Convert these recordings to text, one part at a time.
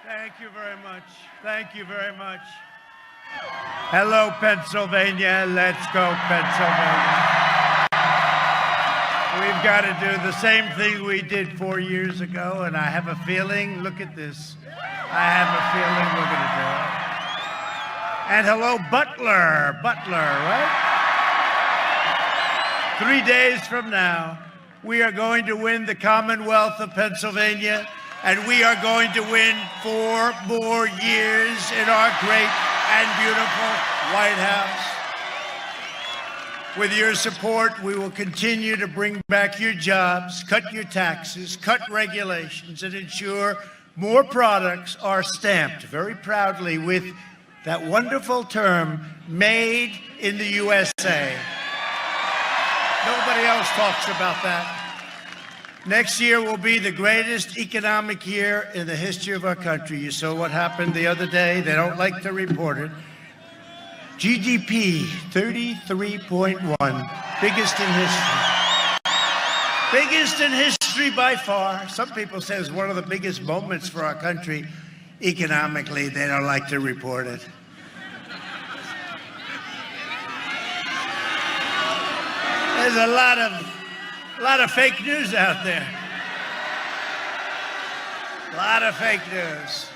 Thank you very much. Thank you very much. Hello, Pennsylvania. Let's go, Pennsylvania. We've got to do the same thing we did 4 years ago, and I have a feeling, look at this, I have a feeling we're going to do it. And hello, Butler, right? 3 days from now, we are going to win the Commonwealth of Pennsylvania, and we are going to win 4 more years in our great and beautiful White House. With your support, we will continue to bring back your jobs, cut your taxes, cut regulations, and ensure more products are stamped very proudly with that wonderful term, made in the USA. Nobody else talks about that. Next year will be the greatest economic year in the history of our country. You saw what happened the other day. They don't like to report it. GDP, 33.1, biggest in history. Biggest in history by far. Some people say it's one of the biggest moments for our country economically. They don't like to report it. There's a lot of fake news out there. A lot of fake news.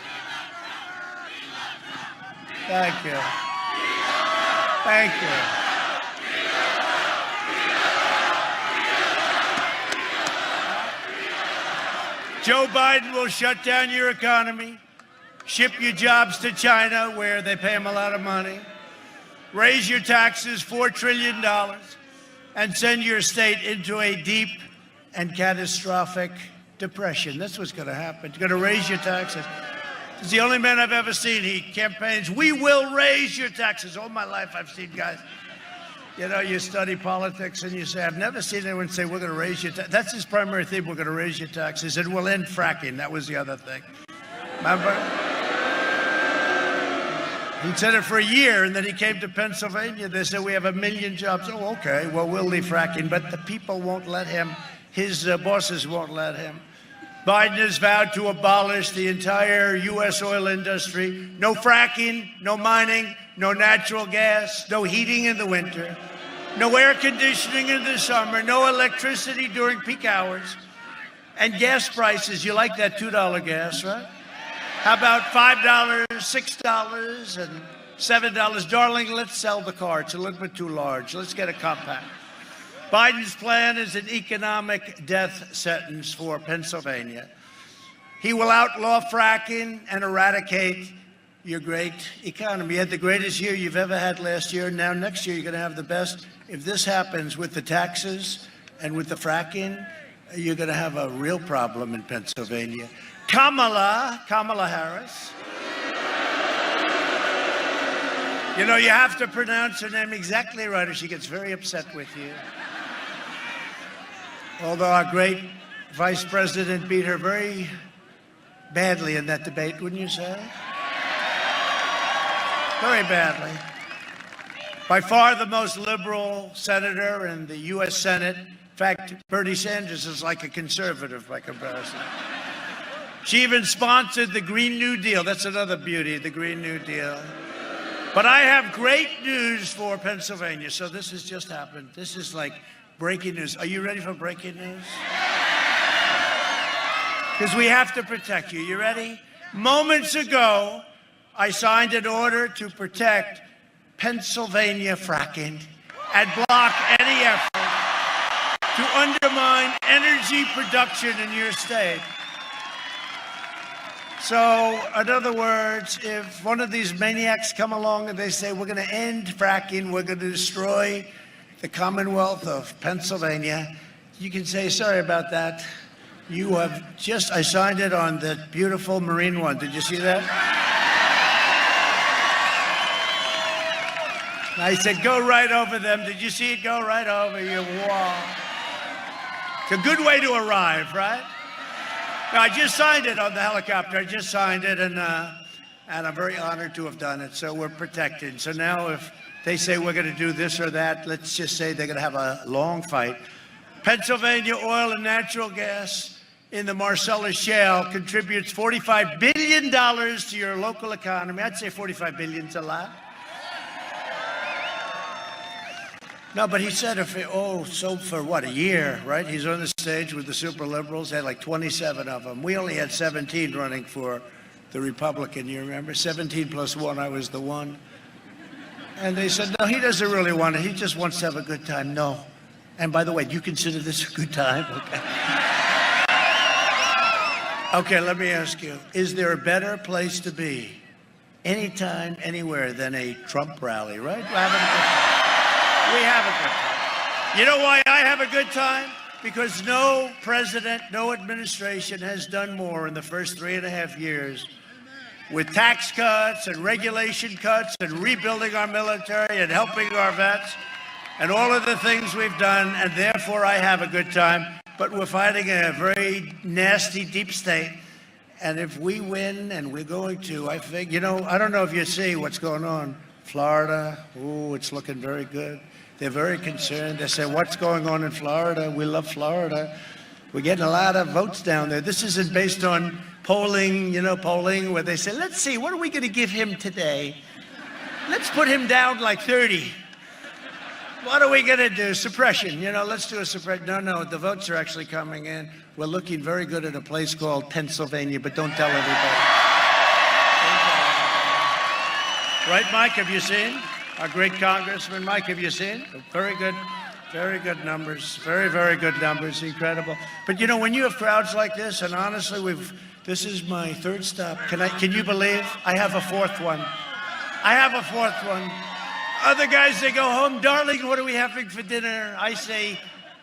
Thank you. Thank you. Joe Biden will shut down your economy, ship your jobs to China, where they pay him a lot of money, raise your taxes $4 trillion, and send your state into a deep and catastrophic depression. That's what's going to happen. It's going to raise your taxes. He's the only man I've ever seen. He campaigns, we will raise your taxes. All my life I've seen guys, you know, you study politics and you say, I've never seen anyone say, we're going to raise your taxes. That's his primary theme, we're going to raise your taxes, and we'll end fracking. That was the other thing. Remember? He said it for a year, and then he came to Pennsylvania. They said, we have 1 million jobs. Oh, okay, well, we'll leave fracking, but the people won't let him. His bosses won't let him. Biden has vowed to abolish the entire U.S. oil industry. No fracking, no mining, no natural gas, no heating in the winter, no air conditioning in the summer, no electricity during peak hours. And gas prices, you like that $2 gas, right? How about $5, $6, and $7? Darling, let's sell the car. It's a little bit too large. Let's get a compact. Biden's plan is an economic death sentence for Pennsylvania. He will outlaw fracking and eradicate your great economy. You had the greatest year you've ever had last year. Now next year you're going to have the best. If this happens with the taxes and with the fracking, you're going to have a real problem in Pennsylvania. Kamala Harris. You know, you have to pronounce her name exactly right or she gets very upset with you. Although our great vice president beat her very badly in that debate, wouldn't you say? Very badly. By far the most liberal senator in the U.S. Senate. In fact, Bernie Sanders is like a conservative by comparison. She even sponsored the Green New Deal. That's another beauty, the Green New Deal. But I have great news for Pennsylvania. So this has just happened. This is like breaking news. Are you ready for breaking news? Because we have to protect you. You ready? Moments ago, I signed an order to protect Pennsylvania fracking and block any effort to undermine energy production in your state. So, in other words, if one of these maniacs come along and they say, we're going to end fracking, we're going to destroy the Commonwealth of Pennsylvania, you can say, sorry about that. You have just, I signed it on the beautiful Marine One. Did you see that? I said, go right over them. Did you see it go right over you? Wow. It's a good way to arrive, right? Now, I just signed it on the helicopter. I just signed it, and I'm very honored to have done it. So we're protected. So now if they say we're going to do this or that, let's just say they're going to have a long fight. Pennsylvania oil and natural gas in the Marcellus Shale contributes $45 billion to your local economy. I'd say $45 billion's a lot. No, but he said so for what, a year, right? He's on the stage with the super liberals, had like 27 of them. We only had 17 running for the Republican, you remember? 17 plus one, I was the one. And they said, no, he doesn't really want it. He just wants to have a good time. No. And by the way, do you consider this a good time? Okay. Okay, let me ask you, is there a better place to be anytime, anywhere than a Trump rally, right? We're having a good time. We have a good time. You know why I have a good time? Because no president, no administration has done more in the first 3.5 years with tax cuts and regulation cuts and rebuilding our military and helping our vets and all of the things we've done, and therefore I have a good time. But we're fighting a very nasty deep state, and if we win, and we're going to, I think, I don't know if you see what's going on. Florida, it's looking very good. They're very concerned. They say, what's going on in Florida? We love Florida. We're getting a lot of votes down there. This isn't based on polling, where they say, let's see, what are we going to give him today? Let's put him down like 30. What are we going to do? Suppression, let's do a suppression. No, the votes are actually coming in. We're looking very good at a place called Pennsylvania, but don't tell everybody. Right, Mike, have you seen? Our great Congressman, Mike, have you seen? Very good numbers. Very, very good numbers. Incredible. But when you have crowds like this, and honestly, this is my third stop. Can you believe I have a fourth one? Other guys, they go home, darling, what are we having for dinner? I say,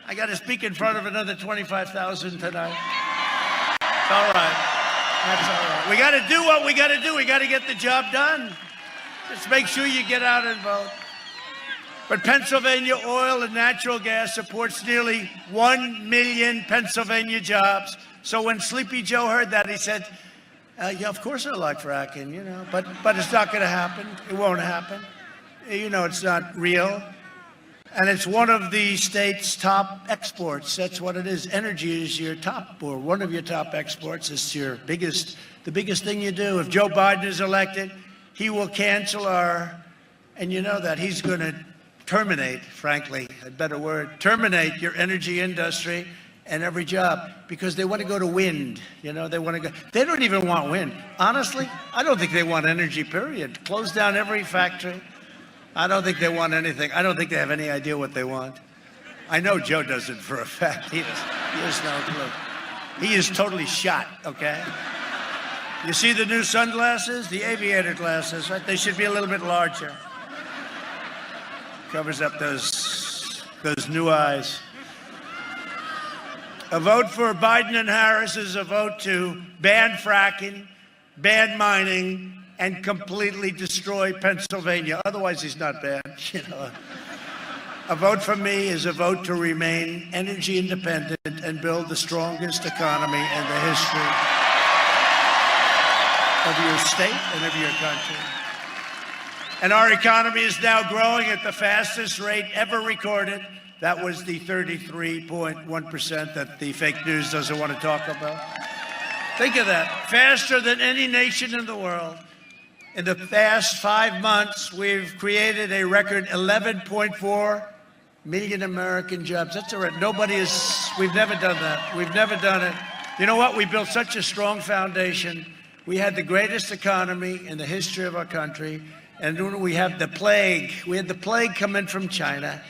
I got to speak in front of another 25,000 tonight. It's all right. That's all right. We got to do what we got to do. We got to get the job done. Just make sure you get out and vote. But Pennsylvania oil and natural gas supports nearly 1 million Pennsylvania jobs. So when Sleepy Joe heard that, he said, yeah, of course I like fracking, but it's not going to happen. It won't happen. It's not real. And it's one of the state's top exports. That's what it is. Energy is your top, or one of your top exports. It's the biggest thing you do. If Joe Biden is elected, he will cancel and that he's going to terminate, frankly, a better word, terminate your energy industry and every job, because they want to go to wind. They don't even want wind. Honestly, I don't think they want energy, period. Close down every factory. I don't think they want anything. I don't think they have any idea what they want. I know Joe doesn't for a fact. He has no clue. He is totally shot, okay? You see the new sunglasses? The aviator glasses, right? They should be a little bit larger. Covers up those new eyes. A vote for Biden and Harris is a vote to ban fracking, ban mining, and completely destroy Pennsylvania. Otherwise, he's not bad. A vote for me is a vote to remain energy independent and build the strongest economy in the history of your state and of your country. And our economy is now growing at the fastest rate ever recorded. That was the 33.1% that the fake news doesn't want to talk about. Think of that. Faster than any nation in the world. In the past 5 months, we've created a record 11.4 million American jobs. That's all right. We've never done that. We've never done it. You know what? We built such a strong foundation. We had the greatest economy in the history of our country. And when we had the plague, come in from China.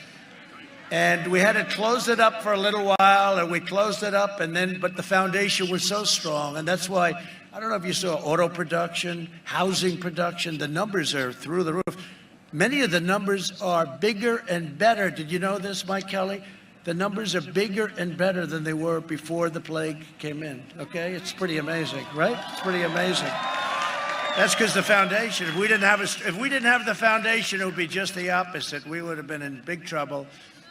And we had to close it up for a little while, and we closed it up, but the foundation was so strong. And that's why, I don't know if you saw auto production, housing production, the numbers are through the roof. Many of the numbers are bigger and better. Did you know this, Mike Kelly? The numbers are bigger and better than they were before the plague came in, okay? It's pretty amazing, right? It's pretty amazing. That's because the foundation, if we didn't have the foundation, it would be just the opposite. We would have been in big trouble.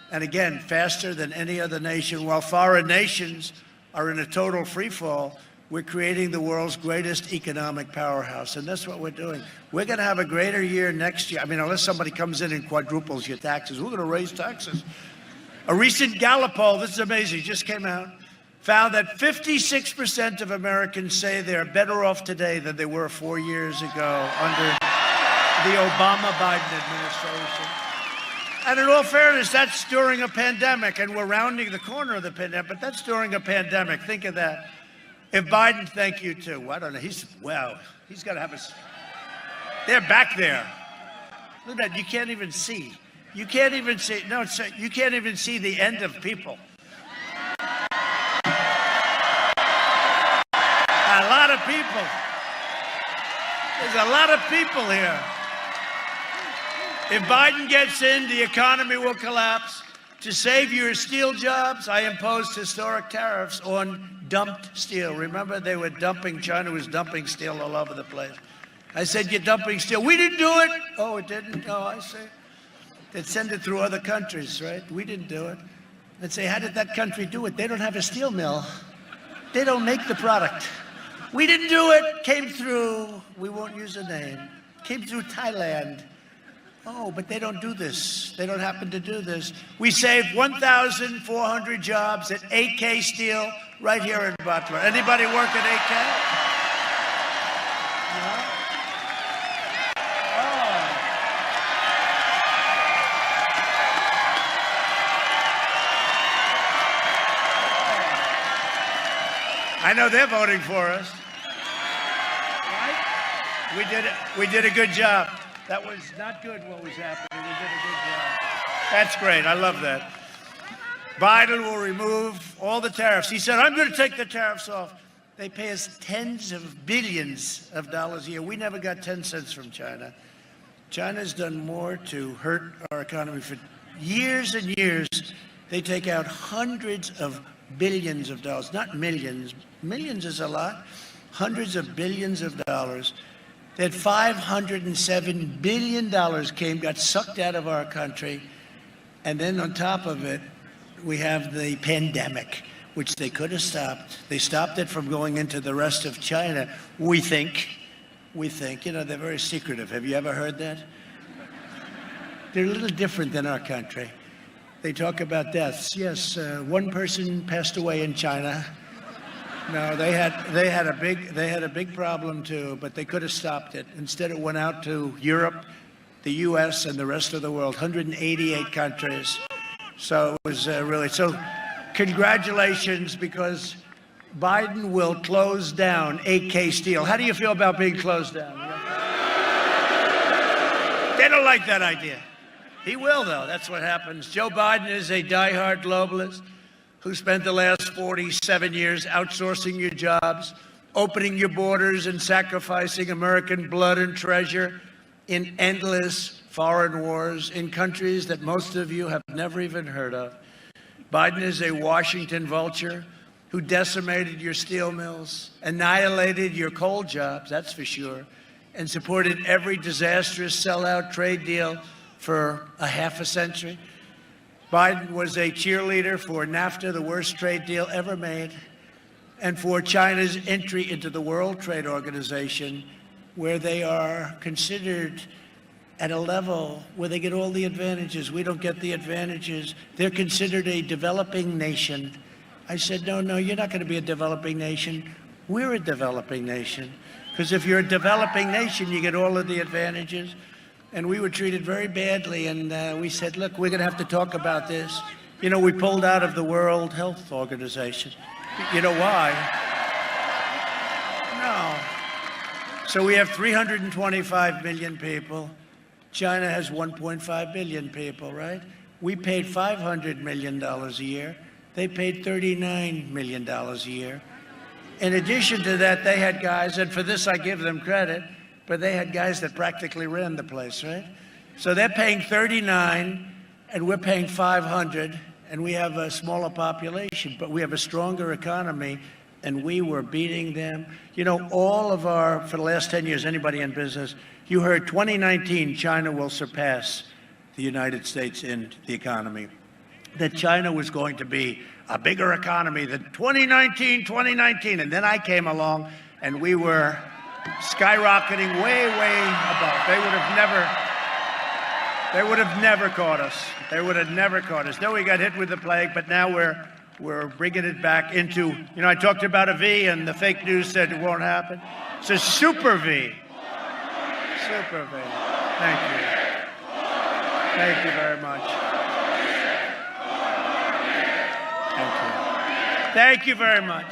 And again, faster than any other nation. While foreign nations are in a total free fall, we're creating the world's greatest economic powerhouse. And that's what we're doing. We're going to have a greater year next year. I mean, unless somebody comes in and quadruples your taxes, we're going to raise taxes. A recent Gallup poll, this is amazing, just came out. found that 56% of Americans say they're better off today than they were 4 years ago under the Obama-Biden administration. And in all fairness, that's during a pandemic, and we're rounding the corner of the pandemic, but that's during a pandemic. Think of that. If Biden, thank you too. Well, I don't know. He's got to have a. They're back there. Look at that. You can't even see. You can't even see. No, you can't even see the end of people. A lot of people. There's a lot of people here. If Biden gets in, the economy will collapse. To save your steel jobs, I imposed historic tariffs on dumped steel. Remember, they were dumping, China was dumping steel all over the place. I said, you're dumping steel. We didn't do it. Oh, it didn't? Oh, I see. They'd send it through other countries, right? We didn't do it. They'd say, how did that country do it? They don't have a steel mill. They don't make the product. We didn't do it. Came through, we won't use a name, came through Thailand. Oh, but they don't do this. They don't happen to do this. We saved 1,400 jobs at AK Steel right here in Butler. Anybody work at AK? No? Oh. I know they're voting for us. Right? We did a good job. That was not good what was happening. We did a good job. That's great. I love that. Biden will remove all the tariffs. He said, I'm going to take the tariffs off. They pay us tens of billions of dollars a year. We never got 10 cents from China. China's done more to hurt our economy for years and years. They take out hundreds of billions of dollars, not millions. Millions is a lot. Hundreds of billions of dollars. That $507 billion got sucked out of our country. And then on top of it, we have the pandemic, which they could have stopped. They stopped it from going into the rest of China. We think, they're very secretive. Have you ever heard that? They're a little different than our country. They talk about deaths. Yes, one person passed away in China. No, they had a big problem too, but they could have stopped it. Instead, it went out to Europe, the U.S., and the rest of the world, 188 countries. So it was really so. Congratulations, because Biden will close down AK Steel. How do you feel about being closed down? They don't like that idea. He will, though. That's what happens. Joe Biden is a diehard globalist who spent the last 47 years outsourcing your jobs, opening your borders, and sacrificing American blood and treasure in endless foreign wars in countries that most of you have never even heard of. Biden is a Washington vulture who decimated your steel mills, annihilated your coal jobs, that's for sure, and supported every disastrous sellout trade deal for a half a century. Biden was a cheerleader for NAFTA, the worst trade deal ever made, and for China's entry into the World Trade Organization, where they are considered at a level where they get all the advantages. We don't get the advantages. They're considered a developing nation. I said, no, you're not going to be a developing nation. We're a developing nation. Because if you're a developing nation, you get all of the advantages. And we were treated very badly, and we said, look, we're going to have to talk about this. You know, we pulled out of the World Health Organization. You know why? No. So we have 325 million people. China has 1.5 billion people, right? We paid $500 million a year. They paid $39 million a year. In addition to that, they had guys, and for this I give them credit, but they had guys that practically ran the place, right? So they're paying 39, and we're paying 500, and we have a smaller population, but we have a stronger economy, and we were beating them. You know, for the last 10 years, anybody in business, you heard 2019, China will surpass the United States in the economy. That China was going to be a bigger economy than 2019, and then I came along, and we were skyrocketing way above. They would have never caught us. They would have never caught us. No, we got hit with the plague, but now we're We're bringing it back into, I talked about a V and the fake news said it won't happen. It's a super V. Super V. Thank you. Thank you very much. Thank you. Thank you very much.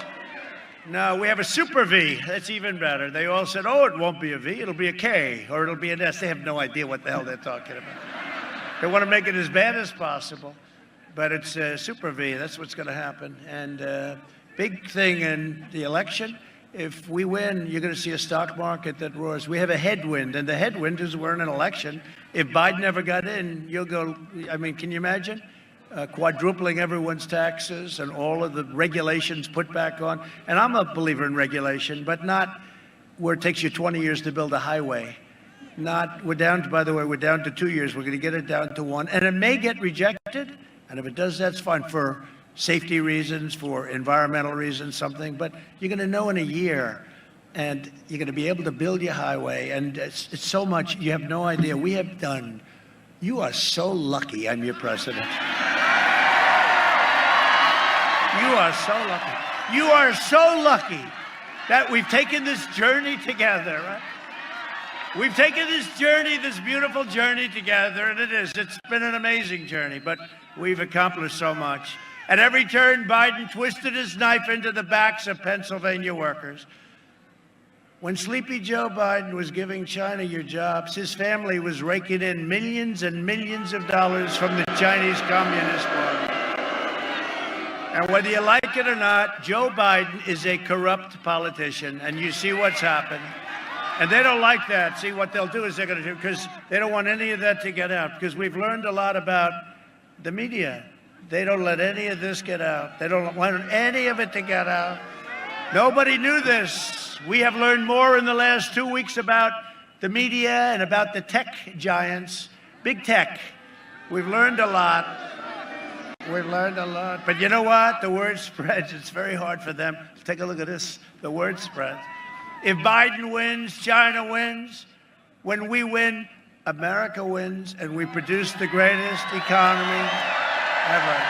No, we have a super V. That's even better. They all said, oh, it won't be a V. It'll be a K or it'll be an S. They have no idea what the hell they're talking about. They want to make it as bad as possible, but it's a super V. That's what's going to happen. And big thing in the election, if we win, you're going to see a stock market that roars. We have a headwind, and the headwind is we're in an election. If Biden never got in, you'll go, can you imagine? Quadrupling everyone's taxes and all of the regulations put back on. And I'm a believer in regulation, but not where it takes you 20 years to build a highway. We're down to 2 years. We're going to get it down to 1. And it may get rejected. And if it does, that's fine for safety reasons, for environmental reasons, something. But you're going to know in a year. And you're going to be able to build your highway. And it's so much. You have no idea. We have done. You are so lucky I'm your president. You are so lucky. You are so lucky that we've taken this journey together, right? We've taken this journey, this beautiful journey together, and it's been an amazing journey, but we've accomplished so much. At every turn, Biden twisted his knife into the backs of Pennsylvania workers. When Sleepy Joe Biden was giving China your jobs, his family was raking in millions and millions of dollars from the Chinese Communist Party. And whether you like it or not, Joe Biden is a corrupt politician, and you see what's happened. And they don't like that. See, what they'll do is they're going to do, because they don't want any of that to get out, because we've learned a lot about the media. They don't let any of this get out. They don't want any of it to get out. Nobody knew this. We have learned more in the last 2 weeks about the media and about the tech giants, big tech. We've learned a lot. We've learned a lot. But you know what? The word spreads. It's very hard for them. Take a look at this. The word spreads. If Biden wins, China wins. When we win, America wins, and we produce the greatest economy ever.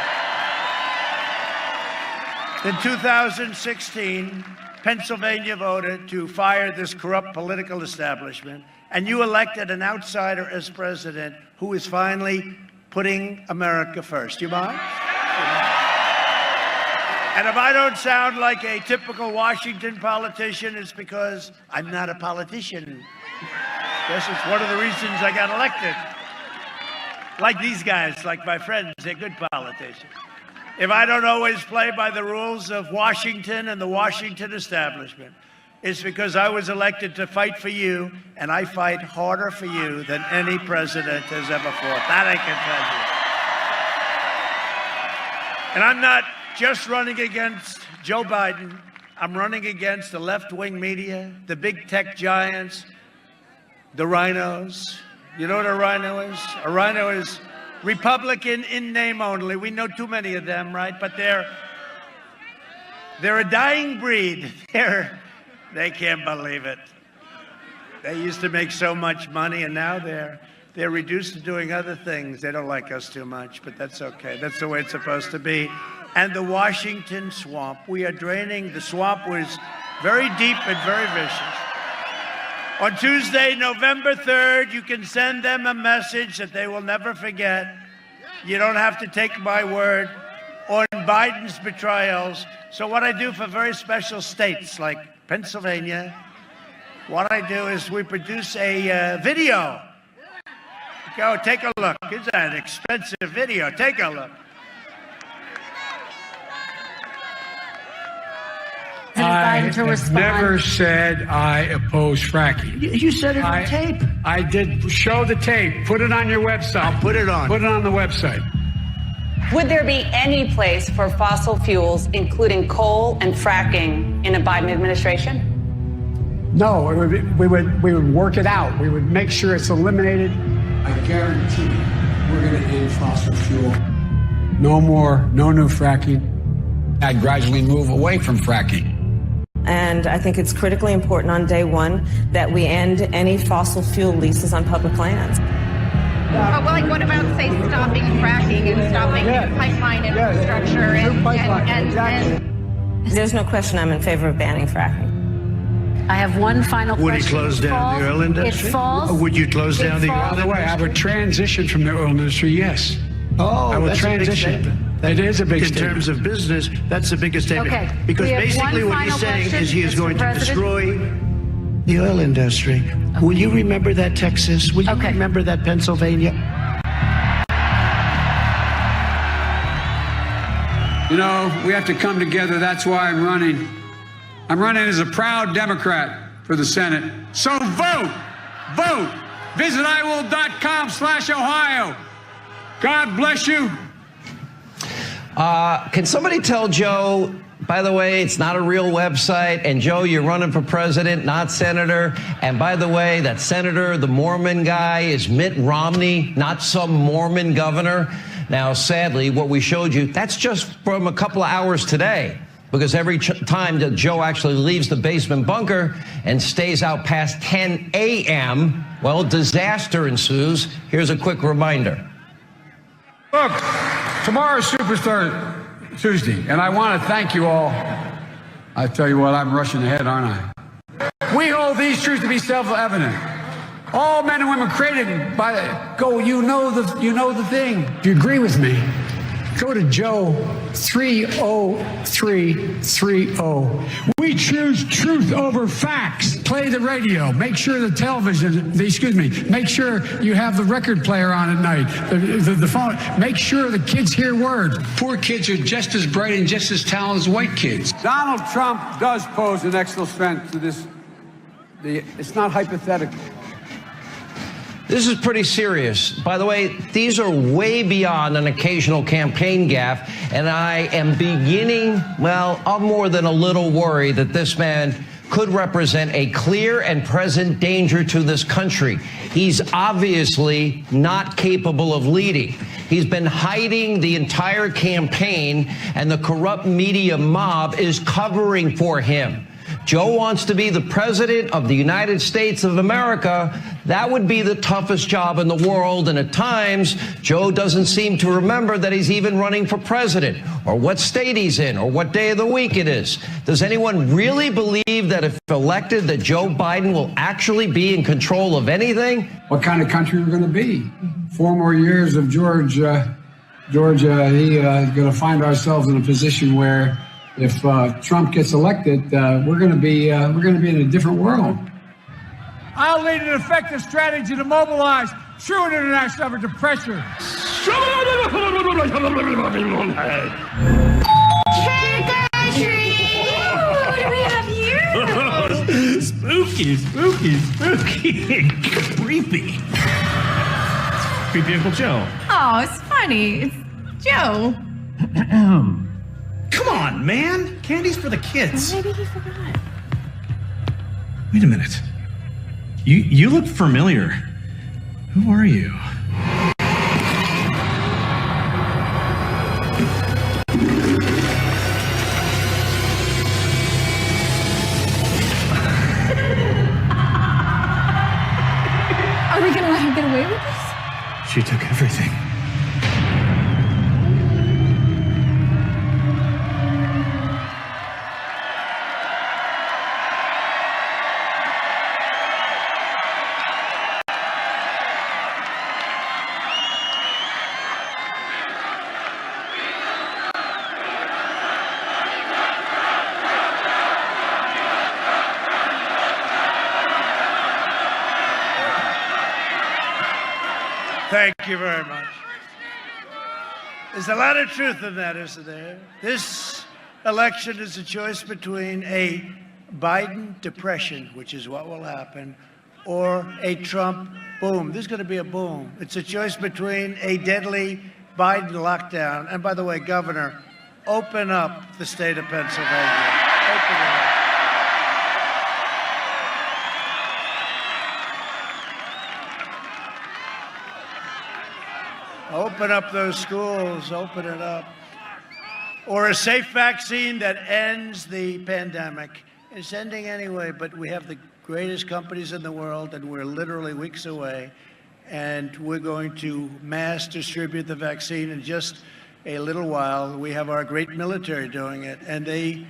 In 2016, Pennsylvania voted to fire this corrupt political establishment, and you elected an outsider as president who is finally putting America first. You mind? And if I don't sound like a typical Washington politician, it's because I'm not a politician. Guess it's one of the reasons I got elected. Like these guys, like my friends, they're good politicians. If I don't always play by the rules of Washington and the Washington establishment, it's because I was elected to fight for you, and I fight harder for you than any president has ever fought. That I can tell you. And I'm not just running against Joe Biden. I'm running against the left-wing media, the big tech giants, the rhinos. You know what a rhino is? A rhino is Republican in name only. We know too many of them, right? But they're a dying breed. They can't believe it. They used to make so much money, and now they're reduced to doing other things. They don't like us too much, but that's okay. That's the way it's supposed to be. And the Washington swamp, we are draining. The swamp was very deep and very vicious. On Tuesday, November 3rd, you can send them a message that they will never forget. You don't have to take my word on Biden's betrayals. So what I do for very special states like Pennsylvania, what I do is we produce a video. Go, take a look. It's an expensive video. Take a look. I never said I oppose fracking. You said it on tape. I did. Show the tape. Put it on your website. I'll put it on. Put it on the website. Would there be any place for fossil fuels, including coal and fracking, in a Biden administration? No, we would work it out. We would make sure it's eliminated. I guarantee we're going to end fossil fuel. No more, no new fracking. I'd gradually move away from fracking. And I think it's critically important on day one that we end any fossil fuel leases on public lands. Well, like, what about, say, stopping fracking and stopping pipeline infrastructure and There's no question I'm in favor of banning fracking. I have one final question. Would he close down the oil industry? It falls. Or would you close down the oil By the way, I would transition from the oil industry, yes. Oh, I will that's transition. a big statement. It is a big In statement. terms of business, that's the biggest statement. Okay. Because We have basically one what he's final saying question, is he is Mr. going to President. destroy the oil industry. Will you remember that, Texas? Will you remember that, Pennsylvania? You know, we have to come together. That's why I'm running. I'm running as a proud Democrat for the Senate. So vote! Vote! Visit iwill.com/Ohio. God bless you. Can somebody tell Joe, by the way, it's not a real website, and Joe, you're running for president, not senator, and by the way, that senator, the Mormon guy, is Mitt Romney, not some Mormon governor. Now, sadly, what we showed you, that's just from a couple of hours today, because every time that Joe actually leaves the basement bunker and stays out past 10 a.m., well, disaster ensues. Here's a quick reminder. Look, tomorrow's Super Tuesday, and I want to thank you all. I tell you what, I'm rushing ahead, aren't I? We hold these truths to be self-evident. All men and women created by you know the thing. If you agree with me, go to Joe 30330. We choose truth over facts. Play the radio. Make sure the television, make sure you have the record player on at night, the phone. Make sure the kids hear words. Poor kids are just as bright and just as talented as white kids. Donald Trump does pose an extra threat to this. It's not hypothetical. This is pretty serious. By the way, these are way beyond an occasional campaign gaffe, and I am beginning, well, I'm more than a little worried that this man could represent a clear and present danger to this country. He's obviously not capable of leading. He's been hiding the entire campaign, and the corrupt media mob is covering for him. Joe wants to be the president of the United States of America. That would be the toughest job in the world. And at times, Joe doesn't seem to remember that he's even running for president, or what state he's in, or what day of the week it is. Does anyone really believe that if elected, that Joe Biden will actually be in control of anything? What kind of country we're going to be? 4 more years of Georgia, going to find ourselves in a position where if Trump gets elected, we're going to be in a different world. I'll lead an effective strategy to mobilize true international effort to pressure. trick or treat! What do we have here? Spooky, creepy. Creepy Uncle Joe. Oh, it's funny. It's Joe. Come on, man. Candy's for the kids. Maybe he forgot. Wait a minute. You look familiar. Who are you? Are we gonna let him get away with this? She took everything. Thank you very much. There's a lot of truth in that, isn't there? This election is a choice between a Biden depression, which is what will happen, or a Trump boom. There's going to be a boom. It's a choice between a deadly Biden lockdown. And by the way, Governor, open up the state of Pennsylvania. Open it up. Open up those schools, open it up. Or a safe vaccine that ends the pandemic. It's ending anyway, but we have the greatest companies in the world, and we're literally weeks away. and we're going to mass distribute the vaccine in just a little while. We have our great military doing it, and they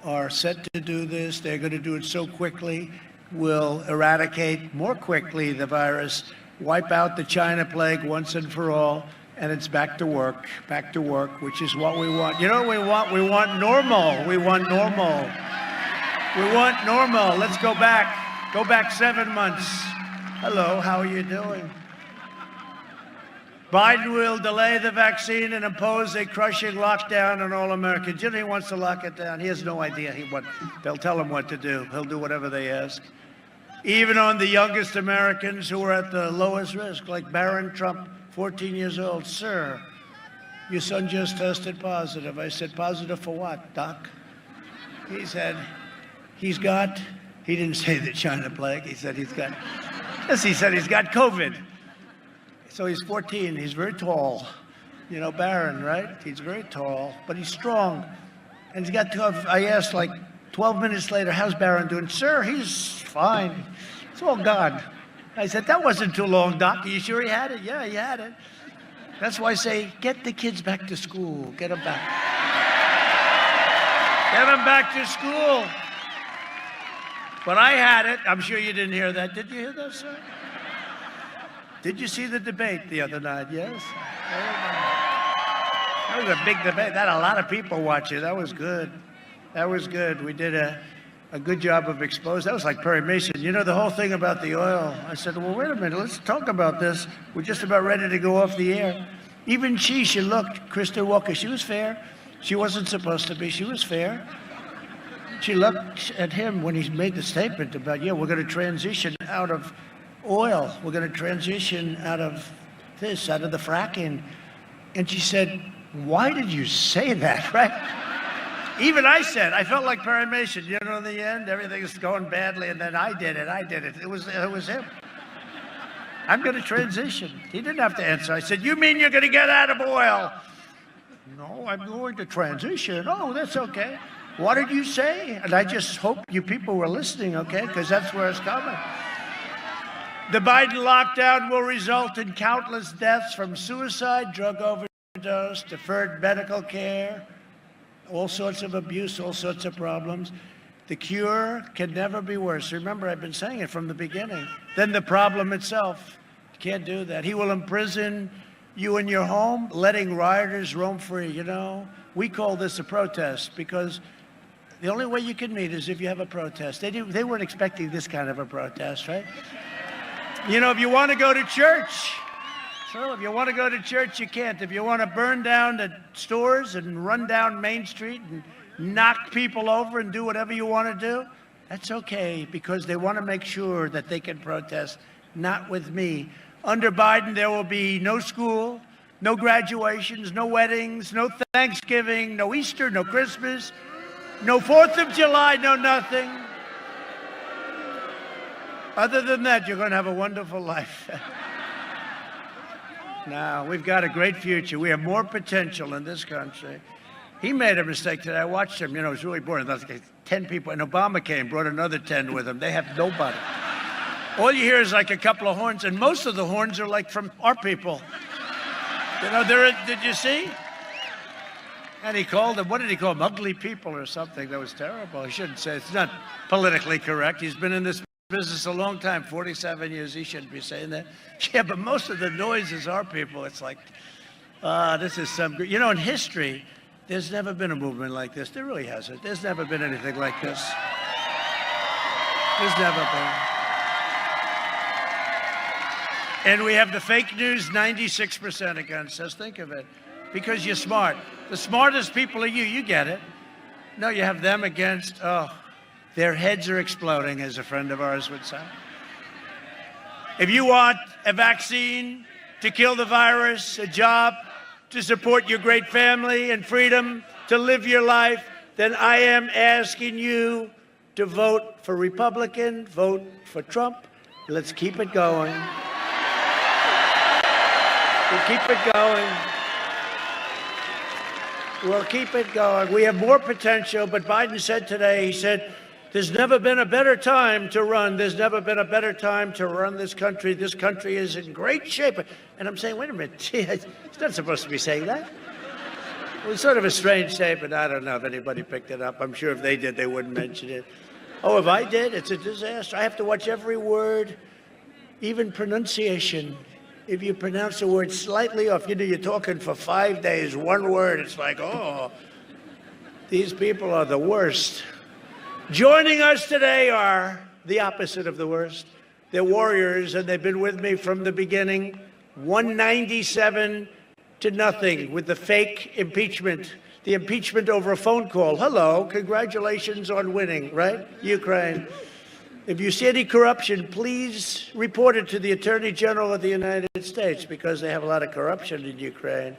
are set to do this. They're going to do it so quickly. We'll eradicate more quickly the virus, wipe out the China plague once and for all, and it's back to work, which is what we want. You know what we want? We want normal. We want normal. We want normal. Let's go back. Go back 7 months. Hello, how are you doing? Biden will delay the vaccine and impose a crushing lockdown on all Americans. You know, he wants to lock it down. He has no idea they'll tell him what to do. He'll do whatever they ask. Even on the youngest Americans who are at the lowest risk, like Barron Trump, 14 years old. Sir, your son just tested positive. I said, positive for what, Doc? He said, he didn't say the China plague. He said he's got COVID. So he's 14. He's very tall. You know, Barron, right? He's very tall, but he's strong. And he's got 12. I asked like 12 minutes later, how's Barron doing? Sir, he's fine. It's all God. I said, that wasn't too long, Doc. Are you sure he had it? Yeah, he had it. That's why I say, get the kids back to school. Get them back. Get them back to school. But I had it. I'm sure you didn't hear that. Did you hear that, sir? Did you see the debate the other night? Yes? That was a big debate. That had a lot of people watching. That was good. That was good. We did a good job of exposing. That was like Perry Mason. You know, the whole thing about the oil. I said, well, wait a minute. Let's talk about this. We're just about ready to go off the air. Even she looked, Kristen Walker, she was fair. She wasn't supposed to be. She was fair. She looked at him when he made the statement about, yeah, we're going to transition out of oil. We're going to transition out of this, out of the fracking. And she said, why did you say that, right? Even I said, I felt like Perry Mason. You know, in the end, everything's going badly, and then I did it. It was him. I'm going to transition. He didn't have to answer. I said, you mean you're going to get out of oil? No, I'm going to transition. Oh, that's okay. What did you say? And I just hope you people were listening, okay? Because that's where it's coming. The Biden lockdown will result in countless deaths from suicide, drug overdose, deferred medical care, all sorts of abuse, all sorts of problems. The cure can never be worse. Remember, I've been saying it from the beginning. Then the problem itself. You can't do that. He will imprison you in your home, letting rioters roam free. You know, we call this a protest because the only way you can meet is if you have a protest. They weren't expecting this kind of a protest, right? You know, if you want to go to church, so if you want to go to church, you can't. If you want to burn down the stores and run down Main Street and knock people over and do whatever you want to do, that's okay, because they want to make sure that they can protest, not with me. Under Biden, there will be no school, no graduations, no weddings, no Thanksgiving, no Easter, no Christmas, no 4th of July, no nothing. Other than that, you're going to have a wonderful life. Now, we've got a great future. We have more potential in this country. He made a mistake today. I watched him. You know, it was really boring. There was like 10 people, and Obama came, brought another 10 with him. They have nobody. All you hear is like a couple of horns, and most of the horns are like from our people. You know, did you see? And he called them, what did he call them? Ugly people or something. That was terrible. He shouldn't say, it's not politically correct. He's been in this business a long time, 47 years. He shouldn't be saying that. Yeah, but most of the noise is our people. It's like, this is some, you know, in history, there's never been a movement like this. There really hasn't. There's never been anything like this. There's never been. And we have the fake news 96% against us. Think of it. Because you're smart. The smartest people are you. You get it. No, you have them against, their heads are exploding, as a friend of ours would say. If you want a vaccine to kill the virus, a job to support your great family and freedom to live your life, then I am asking you to vote for Republican, vote for Trump. Let's keep it going. We'll keep it going. We'll keep it going. We have more potential, but Biden said today, he said, There's never been a better time to run. There's never been a better time to run this country. This country is in great shape. And I'm saying, wait a minute, gee, he's not supposed to be saying that. It was sort of a strange statement. I don't know if anybody picked it up. I'm sure if they did, they wouldn't mention it. Oh, if I did, it's a disaster. I have to watch every word, even pronunciation. If you pronounce a word slightly off, you're talking for 5 days, one word, it's like, oh, these people are the worst. Joining us today are the opposite of the worst. They're warriors, and they've been with me from the beginning. 197 to nothing with the fake impeachment, the impeachment over a phone call. Hello, congratulations on winning, right? Ukraine. If you see any corruption, please report it to the Attorney General of the United States, because they have a lot of corruption in Ukraine.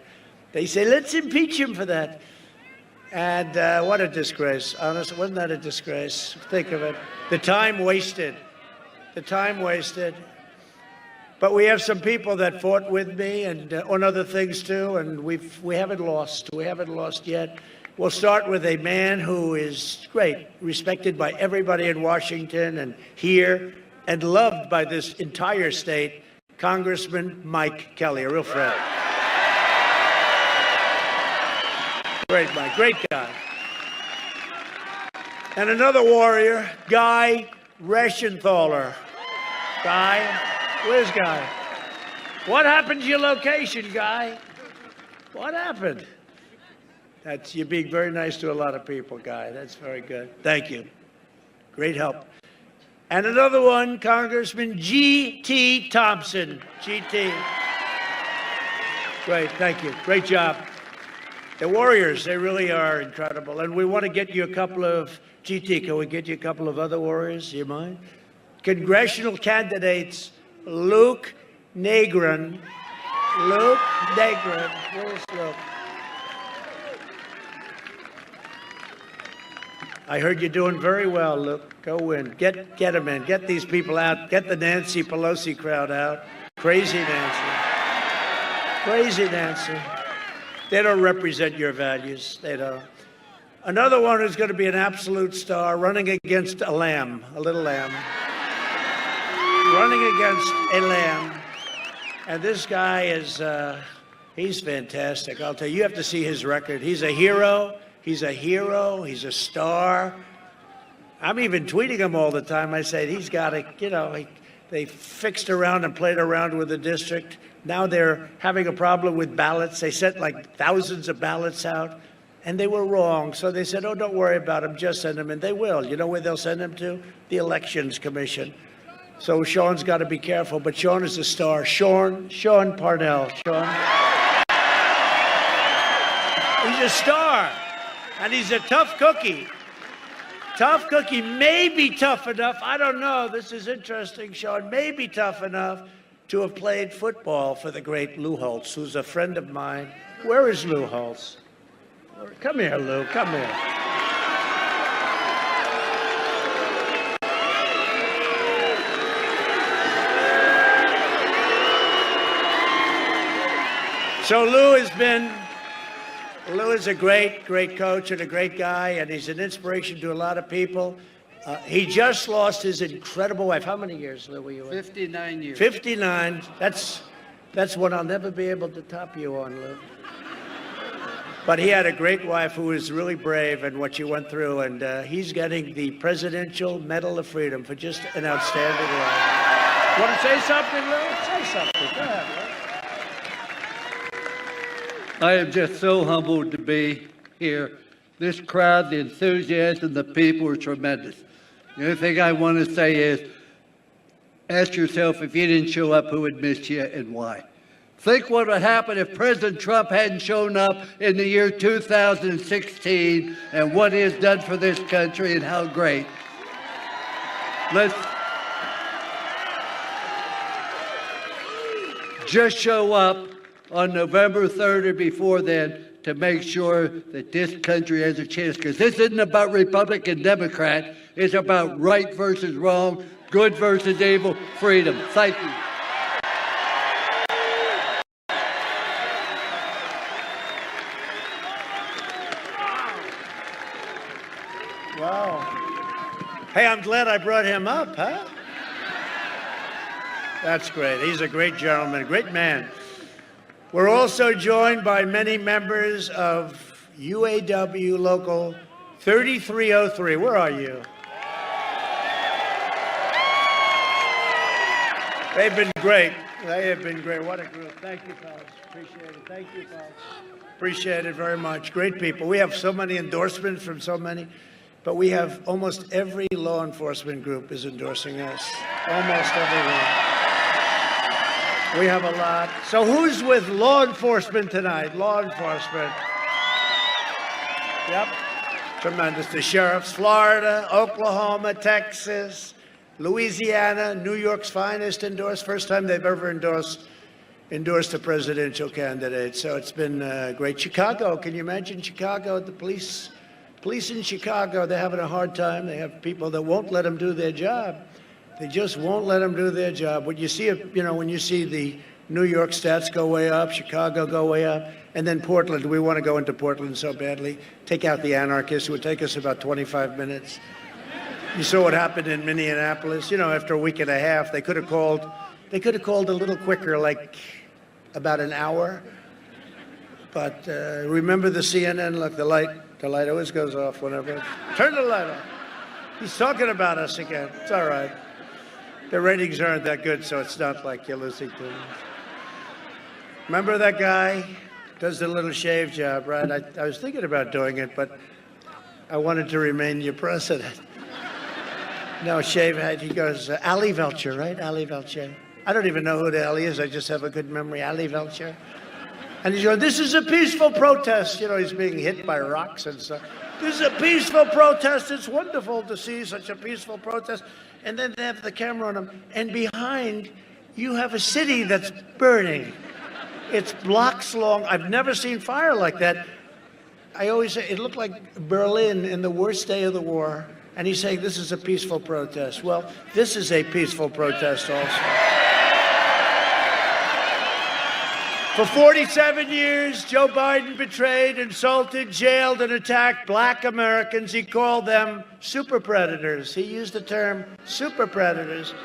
They say, let's impeach him for that. And what a disgrace. Honestly, wasn't that a disgrace? Think of it. The time wasted. The time wasted. But we have some people that fought with me and on other things too, and we haven't lost. We haven't lost yet. We'll start with a man who is great, respected by everybody in Washington and here, and loved by this entire state, Congressman Mike Kelly, a real friend. Great Mike, great guy. And another warrior, Guy Reschenthaler. Guy, where's Guy? What happened to your location, Guy? What happened? You're being very nice to a lot of people, Guy. That's very good. Thank you. Great help. And another one, Congressman G.T. Thompson. G.T. Great, thank you. Great job. The warriors, they really are incredible. And we want to get you a couple of, G.T., can we get you a couple of other warriors? Do you mind? Congressional candidates, Luke Negron. Luke Negron. Where's Luke? I heard you're doing very well, Luke. Go win. Get them in. Get these people out. Get the Nancy Pelosi crowd out. Crazy Nancy. Crazy Nancy. They don't represent your values. They don't. Another one who's going to be an absolute star, running against a lamb, a little lamb. Running against a lamb. And this guy is, he's fantastic. I'll tell you, you have to see his record. He's a hero. He's a hero. He's a star. I'm even tweeting him all the time. I say, he's got to, they fixed around and played around with the district. Now they're having a problem with ballots. They sent like thousands of ballots out, and they were wrong. So they said, oh, don't worry about them. Just send them in. They will. You know where they'll send them to? The Elections Commission. So Sean's got to be careful. But Sean is a star. Sean Parnell. Sean. He's a star. And he's a tough cookie. Tough cookie, maybe tough enough. I don't know. This is interesting, Sean. Maybe tough enough to have played football for the great Lou Holtz, who's a friend of mine. Where is Lou Holtz? Come here, Lou. Come here. So Lou is a great, great coach and a great guy, and he's an inspiration to a lot of people. He just lost his incredible wife. How many years, Lou, were you in? 59 years. 59. That's one I'll never be able to top you on, Lou. But he had a great wife who was really brave in what she went through, and he's getting the Presidential Medal of Freedom for just an outstanding life. Want to say something, Lou? Say something. Go ahead, Lou. I am just so humbled to be here. This crowd, the enthusiasm, the people are tremendous. The only thing I want to say is, ask yourself, if you didn't show up, who would miss you and why? Think what would happen if President Trump hadn't shown up in the year 2016 and what he has done for this country and how great. Let's just show up on November 3rd or before then to make sure that this country has a chance. Because this isn't about Republican, Democrat. It's about right versus wrong, good versus evil, freedom. Thank you. Wow. Hey, I'm glad I brought him up, huh? That's great. He's a great gentleman, a great man. We're also joined by many members of UAW Local 3303. Where are you? They've been great. They have been great. What a group. Thank you, fellas. Appreciate it. Thank you, folks. Appreciate it very much. Great people. We have so many endorsements from so many, but we have almost every law enforcement group is endorsing us. Almost everyone. We have a lot. So who's with law enforcement tonight? Law enforcement. Yep. Tremendous. The sheriffs, Florida, Oklahoma, Texas, Louisiana, New York's finest endorsed. First time they've ever endorsed a presidential candidate. So it's been great. Chicago, can you imagine Chicago? The police in Chicago, they're having a hard time. They have people that won't let them do their job. They just won't let them do their job. When you see when you see the New York stats go way up, Chicago go way up, and then Portland, we want to go into Portland so badly. Take out the anarchists. It would take us about 25 minutes. You saw what happened in Minneapolis. After a week and a half, they could have called a little quicker, like about an hour. But remember the CNN, look, the light always goes off whenever. Turn the light off. He's talking about us again. It's all right. The ratings aren't that good, so it's not like you're listening to him. Remember that guy? Does the little shave job, right? I was thinking about doing it, but I wanted to remain your president. No, shave head. He goes, Ali Velcher, right? Ali Velcher. I don't even know who the hell he is. I just have a good memory. Ali Velcher. And he's going, this is a peaceful protest. He's being hit by rocks and stuff. This is a peaceful protest. It's wonderful to see such a peaceful protest. And then they have the camera on him. And behind, you have a city that's burning. It's blocks long. I've never seen fire like that. I always say it looked like Berlin in the worst day of the war. And he's saying this is a peaceful protest. Well, this is a peaceful protest also. For 47 years, Joe Biden betrayed, insulted, jailed, and attacked black Americans. He called them super predators. He used the term super predators.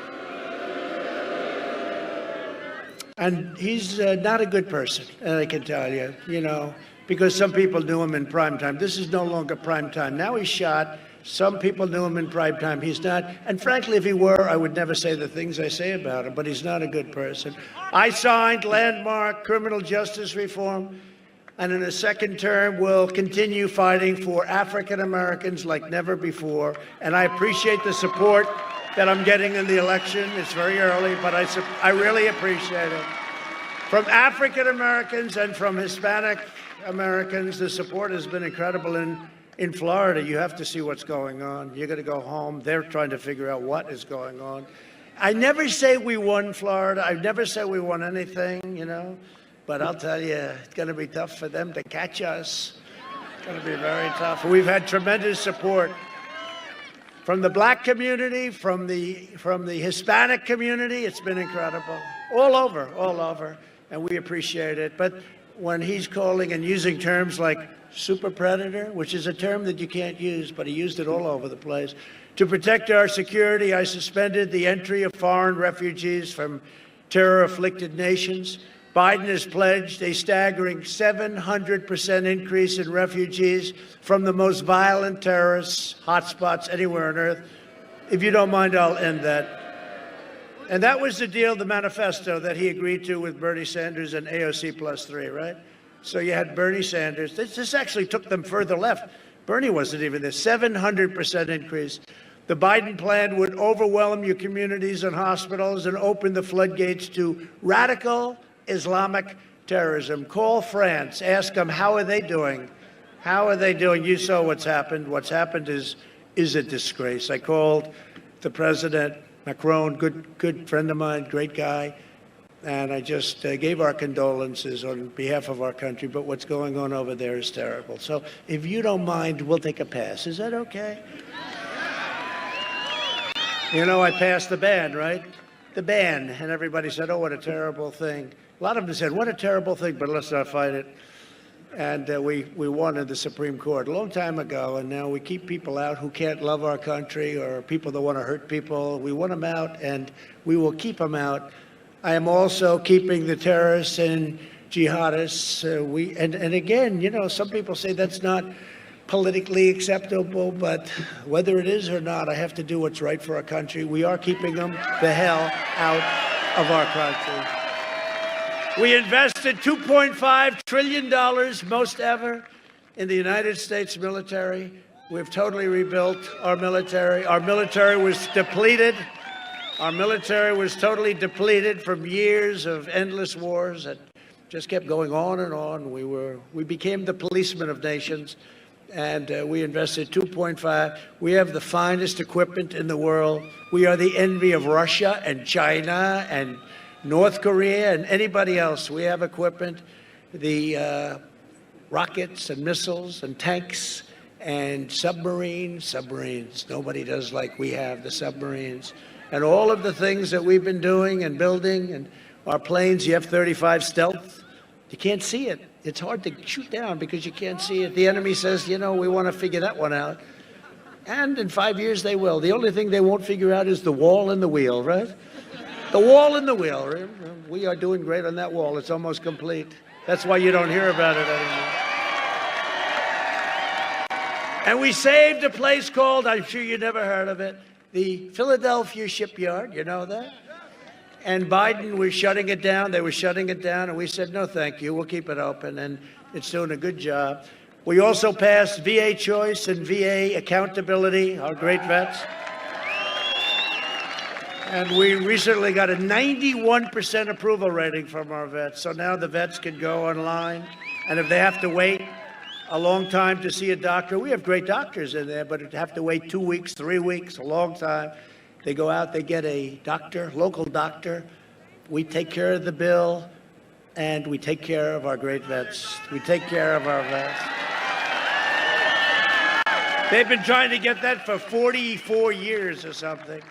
And he's not a good person, I can tell you, because some people knew him in prime time. This is no longer prime time. Now he's shot. Some people knew him in prime time. He's not. And frankly, if he were, I would never say the things I say about him, but he's not a good person. I signed landmark criminal justice reform, and in a second term, will continue fighting for African Americans like never before. And I appreciate the support that I'm getting in the election. It's very early, but I really appreciate it. From African Americans and from Hispanic Americans, the support has been incredible. In Florida, you have to see what's going on. You're going to go home. They're trying to figure out what is going on. I never say we won Florida. I never say we won anything, But I'll tell you, it's going to be tough for them to catch us. It's going to be very tough. We've had tremendous support from the black community, from the Hispanic community. It's been incredible. All over. And we appreciate it. But when he's calling and using terms like super predator, which is a term that you can't use, but he used it all over the place. To protect our security, I suspended the entry of foreign refugees from terror-afflicted nations. Biden has pledged a staggering 700% increase in refugees from the most violent terrorist hotspots anywhere on earth. If you don't mind, I'll end that. And that was the deal, the manifesto that he agreed to with Bernie Sanders and AOC +3, right? So you had Bernie Sanders. This actually took them further left. Bernie wasn't even there. 700% increase. The Biden plan would overwhelm your communities and hospitals and open the floodgates to radical Islamic terrorism. Call France. Ask them, how are they doing? How are they doing? You saw what's happened. What's happened is a disgrace. I called the president, Macron, good friend of mine, great guy. And I just gave our condolences on behalf of our country, but what's going on over there is terrible. So if you don't mind, we'll take a pass. Is that okay? I passed the ban, right? The ban. And everybody said, oh, what a terrible thing. A lot of them said, what a terrible thing, but let's not fight it. And we won in the Supreme Court a long time ago, and now we keep people out who can't love our country or people that want to hurt people. We want them out, and we will keep them out. I am also keeping the terrorists and jihadists. And again, you know, some people say that's not politically acceptable, but whether it is or not, I have to do what's right for our country. We are keeping them the hell out of our country. We invested $2.5 trillion, most ever, in the United States military. We've totally rebuilt our military. Our military was depleted. Our military was totally depleted from years of endless wars that just kept going on and on. We became the policemen of nations, and we invested 2.5. We have the finest equipment in the world. We are the envy of Russia and China and North Korea and anybody else. We have equipment, the rockets and missiles and tanks and submarines. Nobody does like we have the submarines. And all of the things that we've been doing and building, and our planes, the F-35 stealth, you can't see it. It's hard to shoot down because you can't see it. The enemy says, you know, we want to figure that one out. And in 5 years they will. The only thing they won't figure out is the wall and the wheel, right? The wall and the wheel. We are doing great on that wall. It's almost complete. That's why you don't hear about it anymore. And we saved a place called, I'm sure you never heard of it, the Philadelphia Shipyard. You know that? And Biden was shutting it down. They were shutting it down. And we said, no, thank you. We'll keep it open. And it's doing a good job. We also passed VA choice and VA accountability, our great vets. And we recently got a 91% approval rating from our vets. So now the vets can go online. And if they have to wait a long time to see a doctor, we have great doctors in there, but have to wait 2 weeks, 3 weeks, a long time. They go out, they get a doctor, local doctor. We take care of the bill, and we take care of our great vets. We take care of our vets. They've been trying to get that for 44 years or something.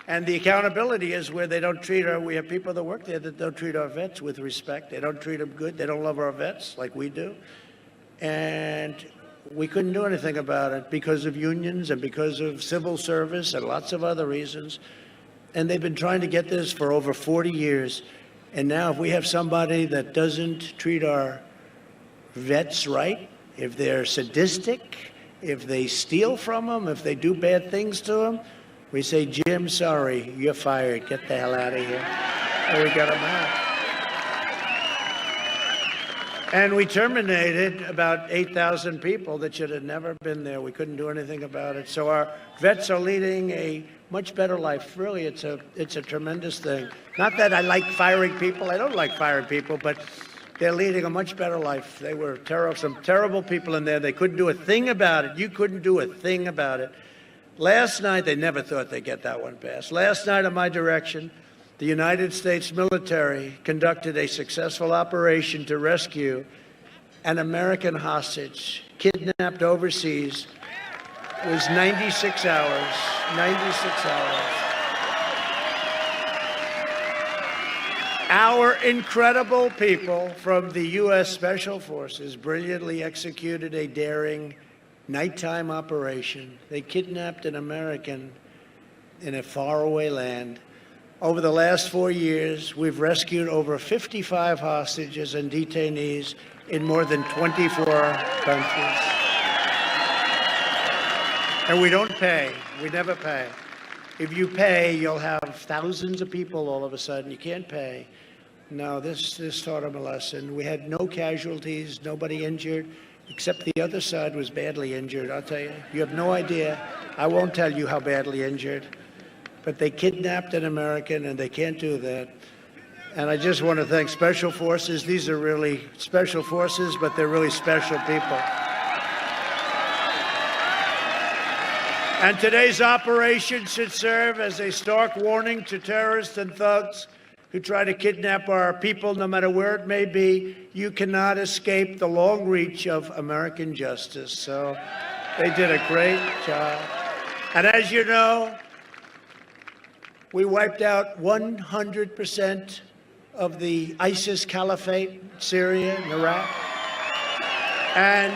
And the accountability is where they don't treat we have people that work there that don't treat our vets with respect. They don't treat them good. They don't love our vets like we do. And we couldn't do anything about it because of unions and because of civil service and lots of other reasons. And they've been trying to get this for over 40 years. And now if we have somebody that doesn't treat our vets right, if they're sadistic, if they steal from them, if they do bad things to them, we say, Jim, sorry, you're fired. Get the hell out of here. And we got him out. And we terminated about 8,000 people that should have never been there. We couldn't do anything about it. So our vets are leading a much better life. Really, it's a tremendous thing. Not that I like firing people. I don't like firing people, but they're leading a much better life. They were some terrible people in there. They couldn't do a thing about it. You couldn't do a thing about it. Last night, they never thought they'd get that one passed. Last night, on my direction, the United States military conducted a successful operation to rescue an American hostage kidnapped overseas. It was 96 hours. 96 hours. Our incredible people from the U.S. Special Forces brilliantly executed a daring nighttime operation. They kidnapped an American in a faraway land. Over the last 4 years, we've rescued over 55 hostages and detainees in more than 24 countries. And we don't pay. We never pay. If you pay, you'll have thousands of people all of a sudden. You can't pay. No, this taught them a lesson. We had no casualties, nobody injured, except the other side was badly injured. I'll tell you. You have no idea. I won't tell you how badly injured. But they kidnapped an American, and they can't do that. And I just want to thank Special Forces. These are really special forces, but they're really special people. And today's operation should serve as a stark warning to terrorists and thugs who try to kidnap our people, no matter where it may be. You cannot escape the long reach of American justice. So they did a great job. And as you know, we wiped out 100% of the ISIS caliphate, Syria and Iraq. And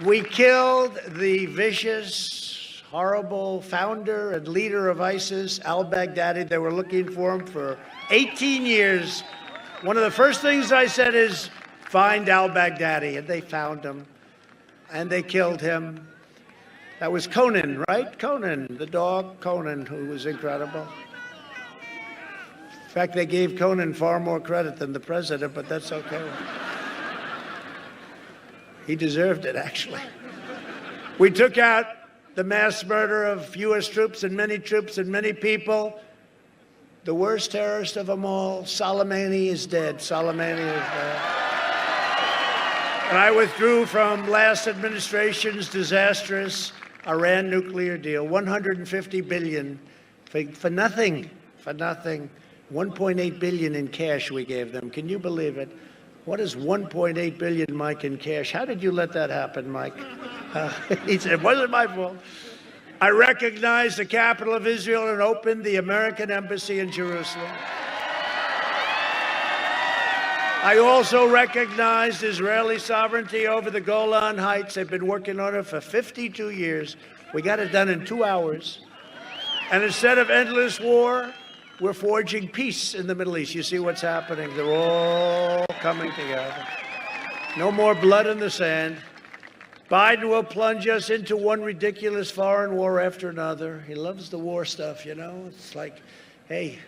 we killed the vicious, horrible founder and leader of ISIS, al-Baghdadi. They were looking for him for 18 years. One of the first things I said is, find al-Baghdadi. And they found him. And they killed him. That was Conan, right? Conan, the dog Conan, who was incredible. In fact, they gave Conan far more credit than the president, but that's okay. He deserved it, actually. We took out the mass murder of U.S. troops and many people. The worst terrorist of them all, Soleimani, is dead. Soleimani is dead. And I withdrew from last administration's disastrous Iran nuclear deal, $150 billion for nothing, 1.8 billion in cash we gave them. Can you believe it? What is 1.8 billion, Mike, in cash? How did you let that happen, Mike? He said, it wasn't my fault. I recognized the capital of Israel and opened the American embassy in Jerusalem. I also recognized Israeli sovereignty over the Golan Heights. They've been working on it for 52 years. We got it done in 2 hours. And instead of endless war, we're forging peace in the Middle East. You see what's happening. They're all coming together. No more blood in the sand. Biden will plunge us into one ridiculous foreign war after another. He loves the war stuff, you know. It's like, hey,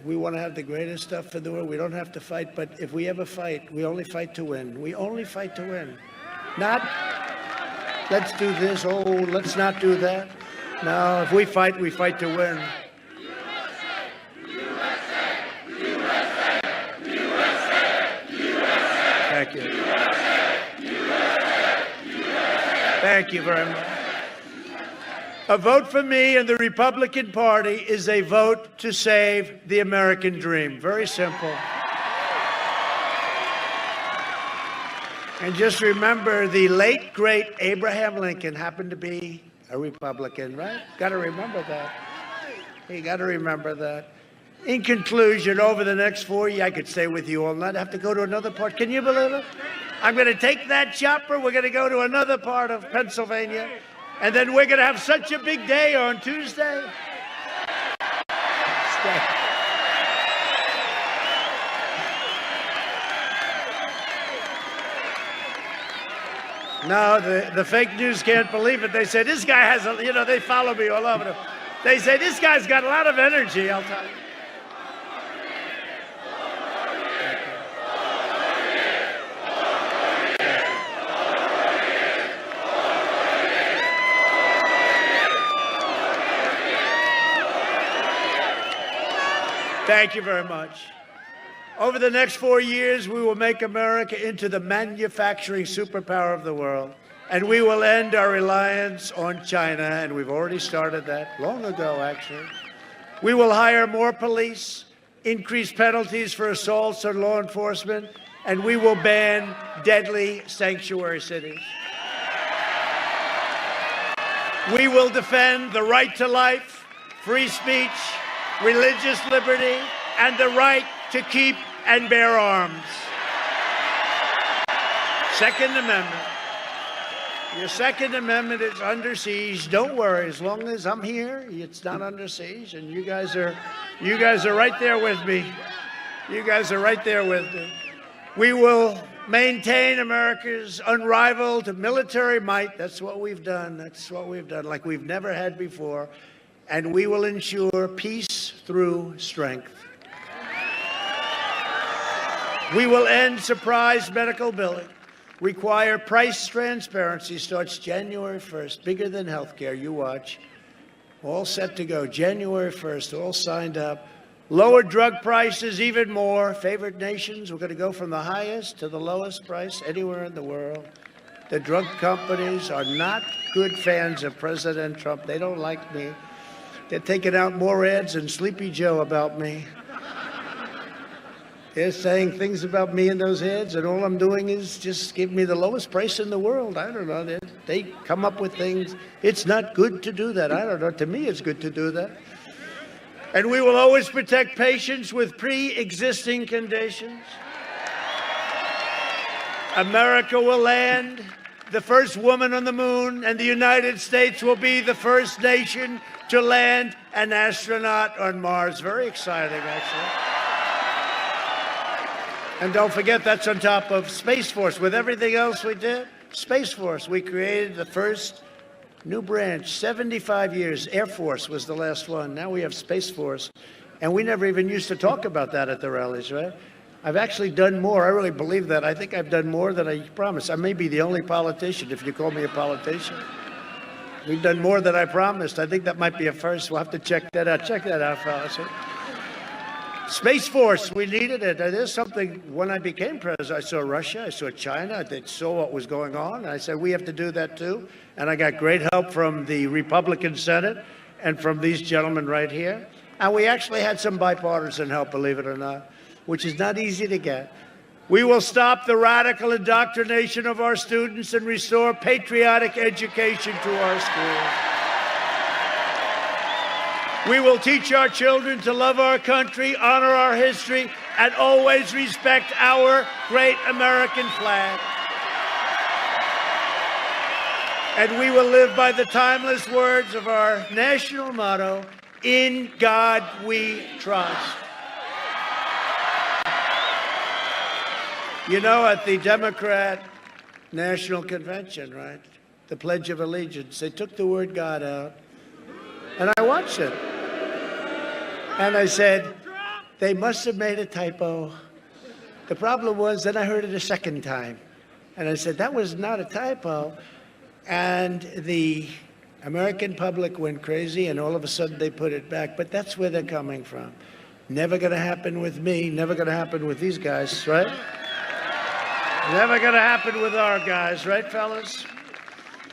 we want to have the greatest stuff in the world. We don't have to fight, but if we ever fight, we only fight to win. We only fight to win. Not, let's do this, oh, let's not do that. No, if we fight to win. Thank you. Thank you very much. A vote for me and the Republican Party is a vote to save the American dream. Very simple. And just remember, the late, great Abraham Lincoln happened to be a Republican, right? Got to remember that. You got to remember that. In conclusion, over the next 4 years, I could stay with you all night. I have to go to another part. Can you believe it? I'm going to take that chopper. We're going to go to another part of Pennsylvania. And then we're going to have such a big day on Tuesday. No, the fake news can't believe it. They say, this guy has a, you know, they follow me all over. They say, this guy's got a lot of energy, I'll tell you. Thank you very much. Over the next 4 years, we will make America into the manufacturing superpower of the world, and we will end our reliance on China, and we've already started that long ago, actually. We will hire more police, increase penalties for assaults on law enforcement, and we will ban deadly sanctuary cities. We will defend the right to life, free speech, religious liberty, and the right to keep and bear arms. Second Amendment. Your Second Amendment is under siege. Don't worry, as long as I'm here, it's not under siege, and you guys are right there with me. You guys are right there with me. We will maintain America's unrivaled military might. That's what we've done. That's what we've done, like we've never had before. And we will ensure peace through strength. We will end surprise medical billing, require price transparency, starts January 1st, bigger than healthcare, you watch. All set to go, January 1st, all signed up. Lower drug prices even more. Favored nations, we're going to go from the highest to the lowest price anywhere in the world. The drug companies are not good fans of President Trump. They don't like me. They're taking out more ads than Sleepy Joe about me. They're saying things about me in those ads, and all I'm doing is just give me the lowest price in the world. I don't know. They come up with things. It's not good to do that. I don't know. To me, it's good to do that. And we will always protect patients with pre-existing conditions. America will land the first woman on the moon, and the United States will be the first nation to land an astronaut on Mars. Very exciting, actually. And don't forget, that's on top of Space Force. With everything else we did, Space Force, we created the first new branch, 75 years. Air Force was the last one. Now we have Space Force. And we never even used to talk about that at the rallies, right? I've actually done more. I really believe that. I think I've done more than I promised. I may be the only politician, if you call me a politician. We've done more than I promised. I think that might be a first. We'll have to check that out. Check that out, fellas. Space Force, we needed it. There's something, when I became president, I saw Russia, I saw China, I saw what was going on. And I said, we have to do that too. And I got great help from the Republican Senate and from these gentlemen right here. And we actually had some bipartisan help, believe it or not, which is not easy to get. We will stop the radical indoctrination of our students and restore patriotic education to our schools. We will teach our children to love our country, honor our history, and always respect our great American flag. And we will live by the timeless words of our national motto, "In God we trust." You know, at the Democrat National Convention, right, the Pledge of Allegiance, they took the word God out, and I watched it. And I said, they must have made a typo. The problem was, then I heard it a second time. And I said, that was not a typo. And the American public went crazy, and all of a sudden they put it back. But that's where they're coming from. Never going to happen with me. Never going to happen with these guys, right? Never going to happen with our guys, right, fellas?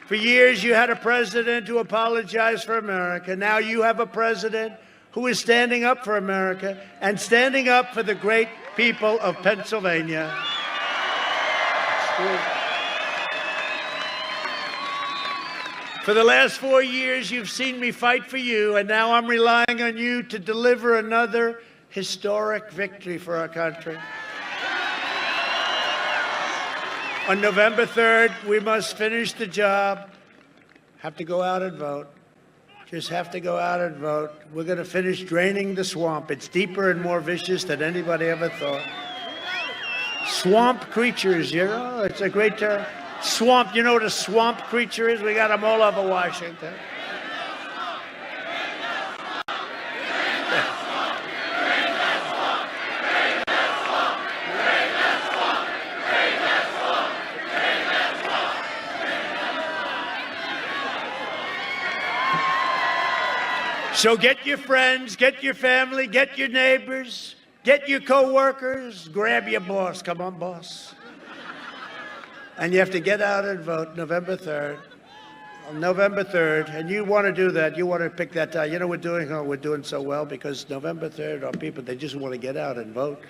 For years, you had a president who apologized for America. Now you have a president who is standing up for America and standing up for the great people of Pennsylvania. For the last 4 years, you've seen me fight for you, and now I'm relying on you to deliver another historic victory for our country. On November 3rd, we must finish the job. Have to go out and vote. Just have to go out and vote. We're going to finish draining the swamp. It's deeper and more vicious than anybody ever thought. Swamp creatures, you know, it's a great term. Swamp, you know what a swamp creature is? We got them all over Washington. So get your friends, get your family, get your neighbors, get your co-workers, grab your boss. Come on, boss. And you have to get out and vote November 3rd. On November 3rd, and you want to do that, you want to pick that time. You know, we're doing so well because November 3rd, our people, they just want to get out and vote.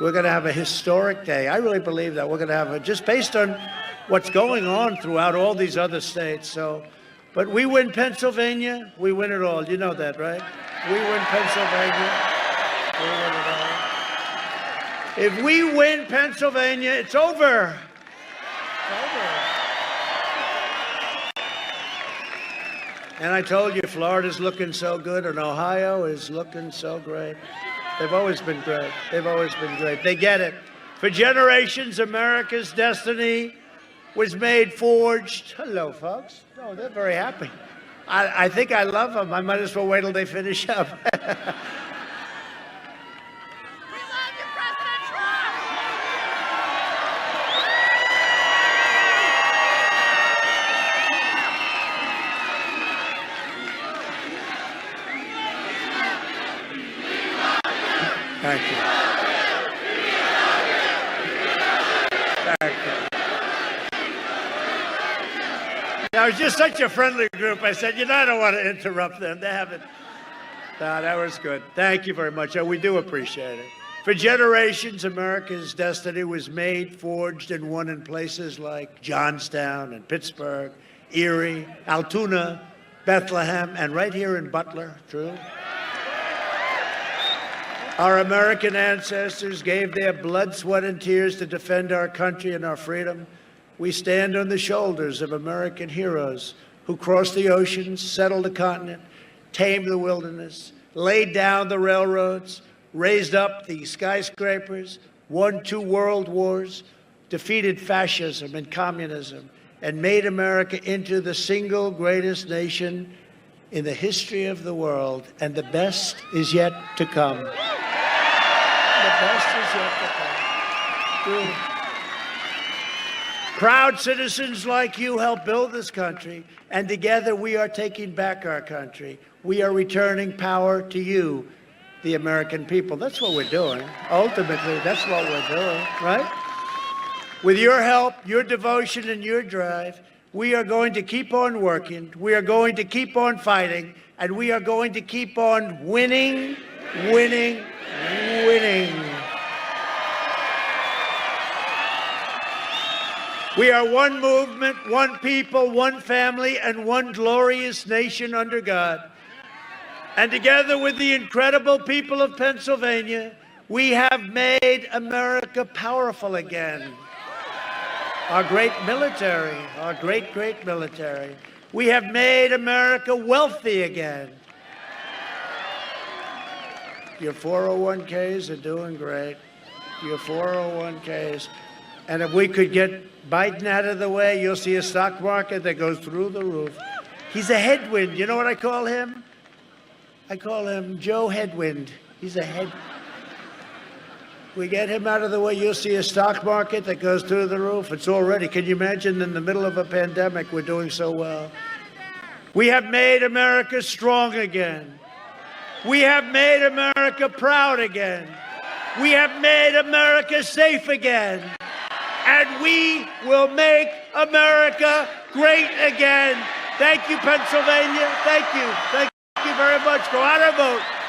We're going to have a historic day. I really believe that. We're going to have just based on what's going on throughout all these other states. So. But we win Pennsylvania, we win it all. You know that, right? We win Pennsylvania, we win it all. If we win Pennsylvania, it's over. It's over. And I told you, Florida's looking so good, and Ohio is looking so great. They've always been great. They've always been great. They get it. For generations, America's destiny was made, forged. Hello, folks. Oh, they're very happy. I think I love them. I might as well wait till they finish up. We love you, President Trump! Thank you. Thank you. Now, it was just such a friendly group. I said, I don't want to interrupt them. They haven't. No, that was good. Thank you very much. We do appreciate it. For generations, America's destiny was made, forged, and won in places like Johnstown and Pittsburgh, Erie, Altoona, Bethlehem, and right here in Butler, true? Our American ancestors gave their blood, sweat, and tears to defend our country and our freedom. We stand on the shoulders of American heroes who crossed the oceans, settled the continent, tamed the wilderness, laid down the railroads, raised up the skyscrapers, won 2 world wars, defeated fascism and communism, and made America into the single greatest nation in the history of the world. And the best is yet to come. The best is yet to come. Proud citizens like you helped build this country, and together we are taking back our country. We are returning power to you, the American people. That's what we're doing. Ultimately, that's what we're doing, right? With your help, your devotion, and your drive, we are going to keep on working, we are going to keep on fighting, and we are going to keep on winning, winning, winning. We are one movement, one people, one family, and one glorious nation under God. And together with the incredible people of Pennsylvania, we have made America powerful again. Our great military, our great military. We have made America wealthy again. Your 401ks are doing great. Your 401ks. And if we could get Biden out of the way, you'll see a stock market that goes through the roof. He's a headwind. You know what I call him? I call him Joe Headwind. He's a head. We get him out of the way, you'll see a stock market that goes through the roof. It's already, can you imagine, in the middle of a pandemic, we're doing so well. We have made America strong again. We have made America proud again. We have made America safe again. And we will make America great again. Thank you, Pennsylvania. Thank you. Thank you very much. Go out and vote.